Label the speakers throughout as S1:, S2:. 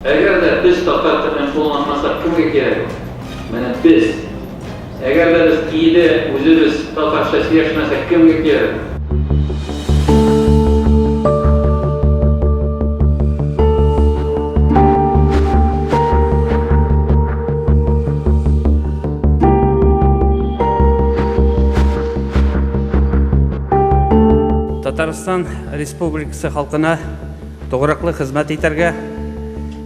S1: Әгәр дә без татар телен кулланмасак, кемгә кирәк? Менә без. Әгәр дә без өйдә үзебез татарча сөйләшмәсәк, кемгә кирәк?
S2: Татарстан Республикасы халкына тогрыклы хезмәт итәргә,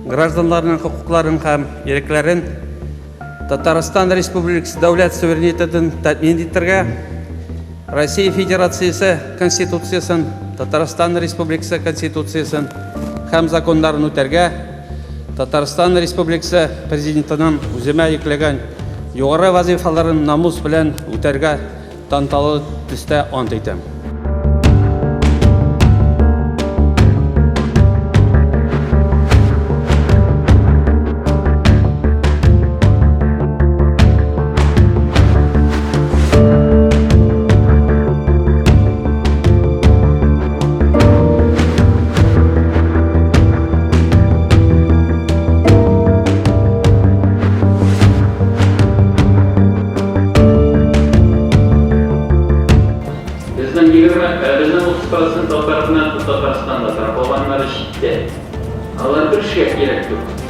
S2: гражданларның хукукларын һәм ирекләрен Татарстан Республикасы дәүләт суверенитетын тәэмин итәргә, Россия Федерациясе Конституциясын, Татарстан Республикасы Конституциясын һәм законнарын үтәргә, Татарстан Республикасы Президентының үземә йөкләгән югары вазифаларын намус белән үтәргә тантаналы төстә ант итәм.
S1: Безнең 30% Татарстанда, калганнары читтә. Алар бер эшкә кирәк юк.